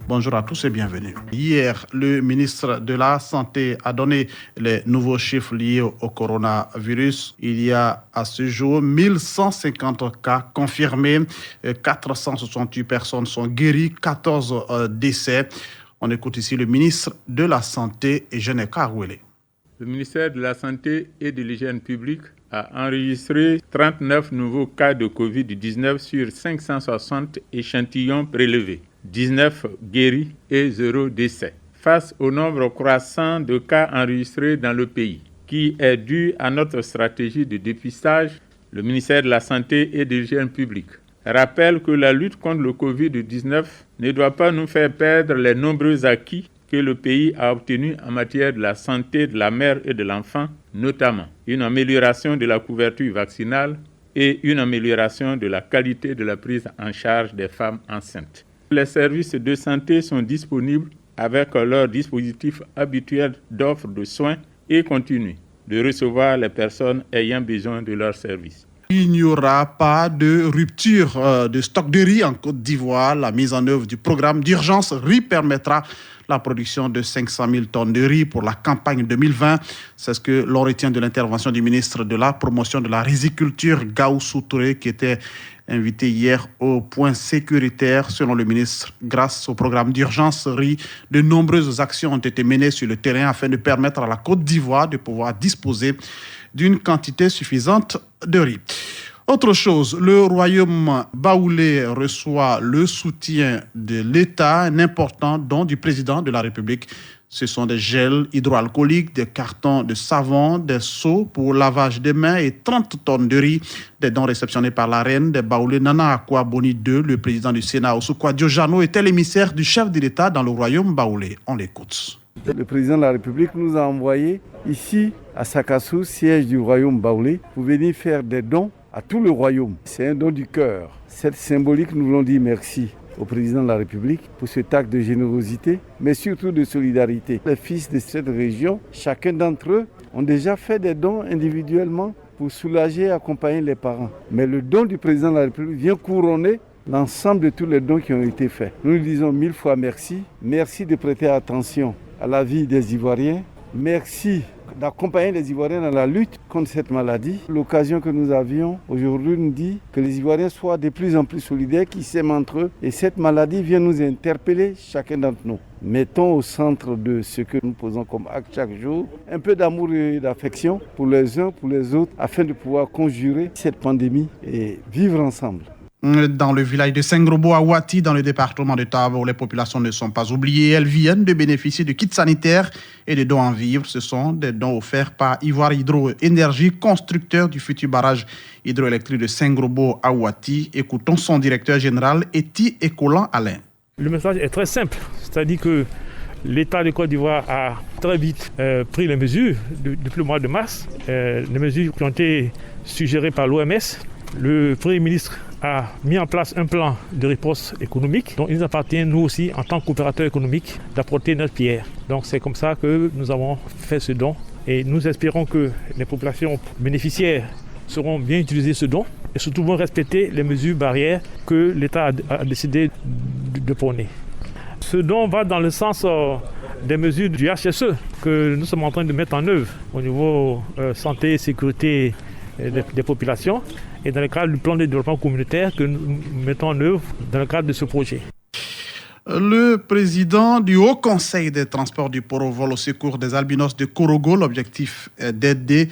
Bonjour à tous et bienvenue. Hier, le ministre de la Santé a donné les nouveaux chiffres liés au coronavirus. Il y a à ce jour 1150 cas confirmés, 468 personnes sont guéries, 14 décès. On écoute ici le ministre de la Santé, Jeneka Agwele. Le ministère de la Santé et de l'Hygiène publique a enregistré 39 nouveaux cas de Covid-19 sur 560 échantillons prélevés. 19 guéris et 0 décès. Face au nombre croissant de cas enregistrés dans le pays, qui est dû à notre stratégie de dépistage, le ministère de la Santé et de l'Hygiène publique rappelle que la lutte contre le Covid-19 ne doit pas nous faire perdre les nombreux acquis que le pays a obtenus en matière de la santé de la mère et de l'enfant, notamment une amélioration de la couverture vaccinale et une amélioration de la qualité de la prise en charge des femmes enceintes. Les services de santé sont disponibles avec leur dispositif habituel d'offre de soins et continuent de recevoir les personnes ayant besoin de leurs services. Il n'y aura pas de rupture de stock de riz en Côte d'Ivoire. La mise en œuvre du programme d'urgence riz permettra la production de 500 000 tonnes de riz pour la campagne 2020. C'est ce que l'on retient de l'intervention du ministre de la Promotion de la Riziculture, Gaussou Touré, qui était invité hier au point sécuritaire. Selon le ministre, grâce au programme d'urgence riz, de nombreuses actions ont été menées sur le terrain afin de permettre à la Côte d'Ivoire de pouvoir disposer d'une quantité suffisante de riz. Autre chose, le royaume baoulé reçoit le soutien de l'État, un important don du président de la République. Ce sont des gels hydroalcooliques, des cartons de savon, des seaux pour lavage des mains et 30 tonnes de riz. Des dons réceptionnés par la reine des Baoulés, Nana Akua Boni II, le président du Sénat, Oussoukwa Diojano, était l'émissaire du chef de l'État dans le royaume baoulé. On l'écoute. Le président de la République nous a envoyé ici à Sakassou, siège du royaume baoulé, pour venir faire des dons à tout le royaume. C'est un don du cœur. Cette symbolique, nous voulons dire merci au président de la République pour cet acte de générosité, mais surtout de solidarité. Les fils de cette région, chacun d'entre eux, ont déjà fait des dons individuellement pour soulager et accompagner les parents. Mais le don du président de la République vient couronner l'ensemble de tous les dons qui ont été faits. Nous lui disons 1000 fois merci. Merci de prêter attention à la vie des Ivoiriens. Merci d'accompagner les Ivoiriens dans la lutte contre cette maladie. L'occasion que nous avions aujourd'hui nous dit que les Ivoiriens soient de plus en plus solidaires, qu'ils s'aiment entre eux. Et cette maladie vient nous interpeller, chacun d'entre nous. Mettons au centre de ce que nous posons comme acte chaque jour un peu d'amour et d'affection pour les uns, pour les autres, afin de pouvoir conjurer cette pandémie et vivre ensemble. Dans le village de Sengrobo à Ouati, dans le département de Taba, où les populations ne sont pas oubliées, elles viennent de bénéficier de kits sanitaires et de dons en vivres. Ce sont des dons offerts par Ivoire Hydro Énergie, constructeur du futur barrage hydroélectrique de Sengrobo à Ouati. Écoutons son directeur général, Eti Ekolan Alain. Le message est très simple, c'est-à-dire que l'État de Côte d'Ivoire a très vite pris les mesures depuis le mois de mars, les mesures qui ont été suggérées par l'OMS. Le Premier ministre a mis en place un plan de riposte économique dont il nous appartient, nous aussi, en tant qu'opérateurs économiques, d'apporter notre pierre. Donc c'est comme ça que nous avons fait ce don et nous espérons que les populations bénéficiaires sauront bien utiliser ce don et surtout vont respecter les mesures barrières que l'État a décidé de prôner. Ce don va dans le sens des mesures du HSE que nous sommes en train de mettre en œuvre au niveau santé et sécurité des populations et dans le cadre du plan de développement communautaire que nous mettons en œuvre dans le cadre de ce projet. Le président du Haut Conseil des transports du Poro vole au secours des albinos de Korogo. L'objectif est d'aider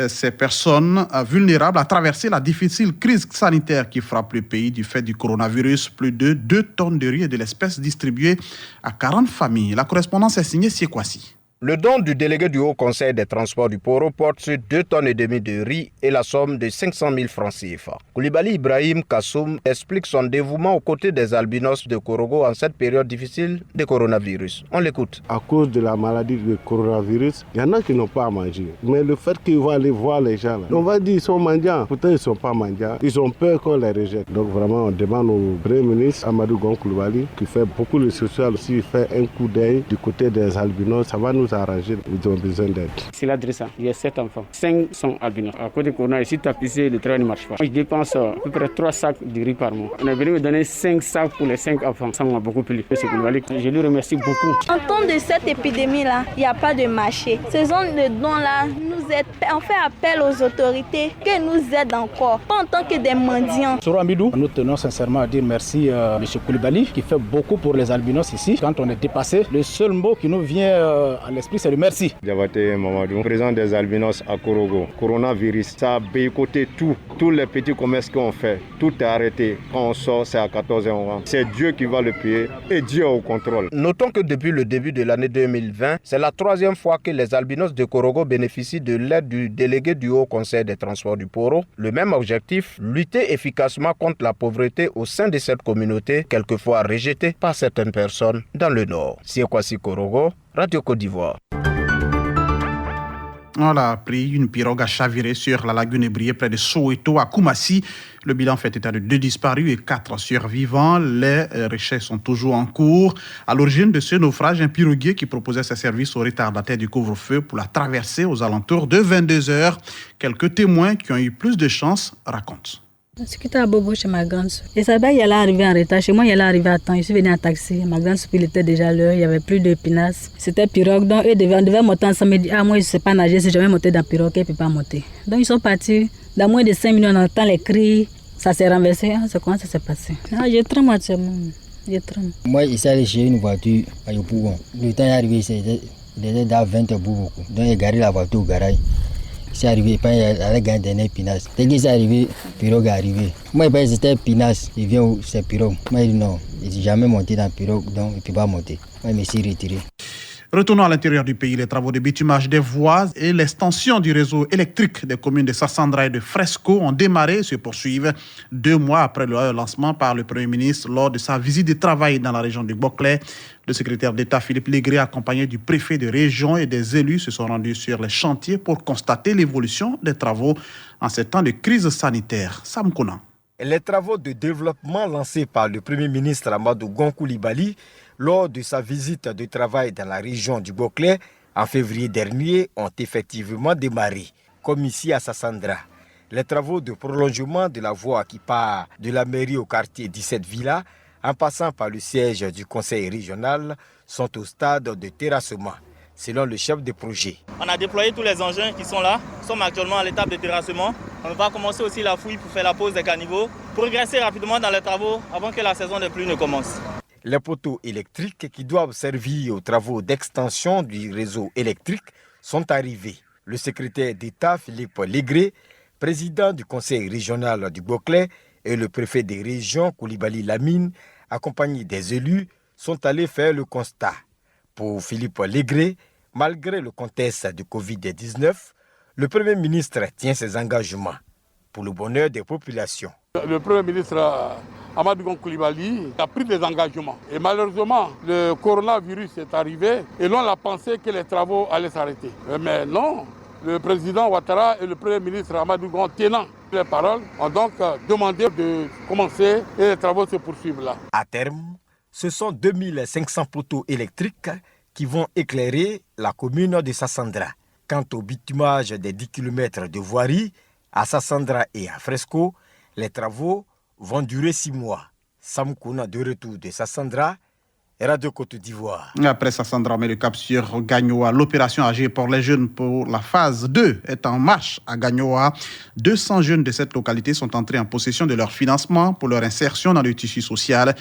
ces personnes vulnérables à traverser la difficile crise sanitaire qui frappe le pays du fait du coronavirus. Plus de 2 tonnes de riz et de l'espèce distribuées à 40 familles. La correspondance est signée Siekwasi. Le don du délégué du Haut Conseil des transports du Poro porte sur 2,5 tonnes de riz et la somme de 500 000 francs CFA. Koulibaly Ibrahim Kassoum explique son dévouement aux côtés des albinos de Korogo en cette période difficile de coronavirus. On l'écoute. À cause de la maladie du coronavirus, il y en a qui n'ont pas à manger. Mais le fait qu'ils vont aller voir les gens, là, on va dire qu'ils sont mendiants. Pourtant, ils ne sont pas mendiants. Ils ont peur qu'on les rejette. Donc vraiment, on demande au Premier ministre Amadou Gon Coulibaly, qui fait beaucoup de social, s'il fait un coup d'œil du côté des albinos, ça va nous s'arranger, ils ont besoin d'aide. C'est l'adresse. J'ai 7 enfants. 5 sont albinos. À côté de Corona, ici, tapissé, le travail ne marche pas. Je dépense à peu près 3 sacs de riz par mois. On est venu me donner 5 sacs pour les 5 enfants. Ça m'a beaucoup plu. Je lui remercie beaucoup. En temps de cette épidémie-là, il n'y a pas de marché. Ces zones de dons-là nous aident. On fait appel aux autorités qu'elles nous aident encore, pas en tant que des mendiants. Sur Amidou, nous tenons sincèrement à dire merci à M. Koulibaly qui fait beaucoup pour les albinos ici. Quand on est dépassé, le seul mot qui nous vient à l'esprit, c'est le merci. Diabaté Mamadou, président des albinos à Korogo. Coronavirus, ça a boycotté tout. Tous les petits commerces qu'on fait, tout est arrêté. Quand on sort, c'est à 14h. C'est Dieu qui va le payer et Dieu est au contrôle. Notons que depuis le début de l'année 2020, c'est la 3e fois que les albinos de Korogo bénéficient de l'aide du délégué du Haut Conseil des transports du Poro. Le même objectif, lutter efficacement contre la pauvreté au sein de cette communauté, quelquefois rejetée par certaines personnes dans le Nord. Siekwasi Korogo, Radio Côte d'Ivoire. On a pris une pirogue à chavirer sur la lagune ébriée près de Soweto à Koumassi. Le bilan fait état de 2 disparus et 4 survivants. Les recherches sont toujours en cours. À l'origine de ce naufrage, un piroguier qui proposait ses services aux retardataires du couvre-feu pour la traversée aux alentours de 22h. Quelques témoins qui ont eu plus de chance racontent. C'était à Bobo chez ma grande soeur. Je savais pas qu'il allait arriver en retard. Chez moi, il allait arriver à temps. Je suis venue en taxi. Ma grande soeur, il était déjà l'heure. Il n'y avait plus de pinasse. C'était pirogue. Donc, on devait monter ensemble. Il dit, moi, je ne sais pas nager. Si je vais monter dans la pirogue, il ne peut pas monter. Donc, ils sont partis. Dans moins de 5 minutes, on entend les cris. Ça s'est renversé. C'est comment ça s'est passé? J'ai tremblé actuellement. Moi, il s'est allé chez une voiture à Yopougon. Le temps est arrivé, il était dans 20 beaucoup. Donc, il a garé la voiture au garage. C'est arrivé, il a gagné des nez pinasse. Dès qu'il est arrivé, pirogue est arrivé. Moi, il c'était pinasse, il vient où c'est pirogue. Moi, il dit non, il n'est jamais monté dans pirogue, donc il ne peut pas monter. Moi, il me suis retiré. Retournons à l'intérieur du pays. Les travaux de bitumage des voies et l'extension du réseau électrique des communes de Sassandra et de Fresco ont démarré et se poursuivent 2 mois après le lancement par le Premier ministre lors de sa visite de travail dans la région du Boclé. Le secrétaire d'État Philippe Légré, accompagné du préfet de région et des élus, se sont rendus sur les chantiers pour constater l'évolution des travaux en ces temps de crise sanitaire. Sam Kounan. Les travaux de développement lancés par le Premier ministre Amadou Gon Coulibaly lors de sa visite de travail dans la région du Boclé en février dernier ont effectivement démarré, comme ici à Sassandra. Les travaux de prolongement de la voie qui part de la mairie au quartier 17 Villa, en passant par le siège du conseil régional, sont au stade de terrassement, selon le chef de projet. On a déployé tous les engins qui sont là, nous sommes actuellement à l'étape de terrassement. On va commencer aussi la fouille pour faire la pose des caniveaux, progresser rapidement dans les travaux avant que la saison des pluies ne commence. Les poteaux électriques qui doivent servir aux travaux d'extension du réseau électrique sont arrivés. Le secrétaire d'État Philippe Légré, président du conseil régional du Boclé et le préfet des régions Coulibaly Lamine, accompagnés des élus, sont allés faire le constat. Pour Philippe Légré, malgré le contexte de Covid-19, le Premier ministre tient ses engagements pour le bonheur des populations. Le Premier ministre Amadou Gon Coulibaly a pris des engagements. Et malheureusement, le coronavirus est arrivé et l'on a pensé que les travaux allaient s'arrêter. Mais non, le président Ouattara et le Premier ministre Amadou Gon, tenant les paroles, ont donc demandé de commencer et les travaux se poursuivent là. À terme, ce sont 2500 poteaux électriques qui vont éclairer la commune de Sassandra. Quant au bitumage des 10 km de voirie, à Sassandra et à Fresco, les travaux vont durer 6 mois. Sam Kouna de retour de Sassandra, Radio Côte d'Ivoire. Après Sassandra, on met le cap sur Gagnoa. L'opération Agir pour les jeunes pour la phase 2 est en marche à Gagnoa. 200 jeunes de cette localité sont entrés en possession de leur financement pour leur insertion dans le tissu social.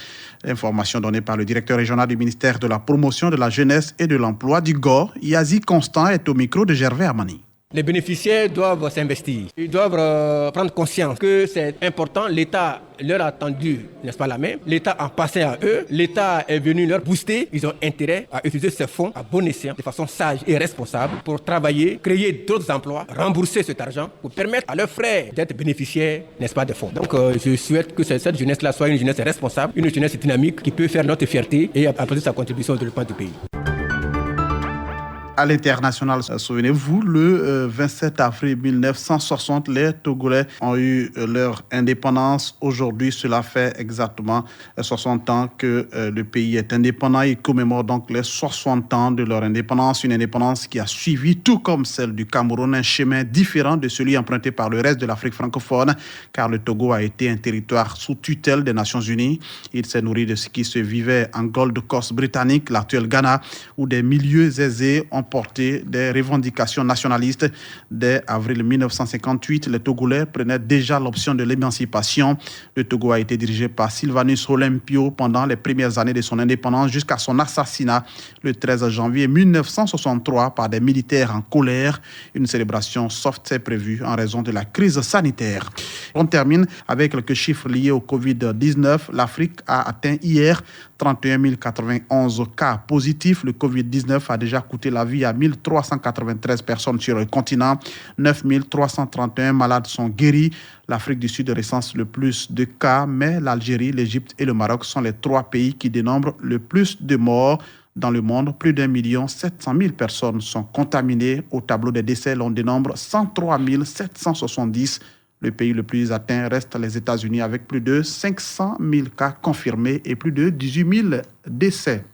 Information donnée par le directeur régional du ministère de la Promotion de la Jeunesse et de l'Emploi du GOR, Yazi Constant, est au micro de Gervais Armani. Les bénéficiaires doivent s'investir. Ils doivent prendre conscience que c'est important. L'État leur a tendu, n'est-ce pas, la main. L'État a passé à eux. L'État est venu leur booster. Ils ont intérêt à utiliser ces fonds à bon escient, de façon sage et responsable, pour travailler, créer d'autres emplois, rembourser cet argent, pour permettre à leurs frères d'être bénéficiaires, n'est-ce pas, des fonds. Donc, je souhaite que cette jeunesse-là soit une jeunesse responsable, une jeunesse dynamique qui peut faire notre fierté et apporter sa contribution au développement du pays. À l'international, souvenez-vous, le 27 avril 1960, les Togolais ont eu leur indépendance. Aujourd'hui, cela fait exactement 60 ans que le pays est indépendant. Ils commémorent donc les 60 ans de leur indépendance, une indépendance qui a suivi, tout comme celle du Cameroun, un chemin différent de celui emprunté par le reste de l'Afrique francophone, car le Togo a été un territoire sous tutelle des Nations Unies. Il s'est nourri de ce qui se vivait en Gold Coast britannique, l'actuel Ghana, où des milieux aisés ont porté des revendications nationalistes. Dès avril 1958, les Togolais prenaient déjà l'option de l'émancipation. Le Togo a été dirigé par Sylvanus Olympio pendant les premières années de son indépendance jusqu'à son assassinat le 13 janvier 1963 par des militaires en colère. Une célébration soft est prévue en raison de la crise sanitaire. On termine avec quelques chiffres liés au Covid-19. L'Afrique a atteint hier 31 091 cas positifs. Le Covid-19 a déjà coûté la vie à 1393 personnes sur le continent. 9 331 malades sont guéris. L'Afrique du Sud recense le plus de cas, mais l'Algérie, l'Égypte et le Maroc sont les 3 pays qui dénombrent le plus de morts. Dans le monde, plus d'1 700 000 personnes sont contaminées. Au tableau des décès, l'on dénombre 103 770. Le pays le plus atteint reste les États-Unis avec plus de 500 000 cas confirmés et plus de 18 000 décès.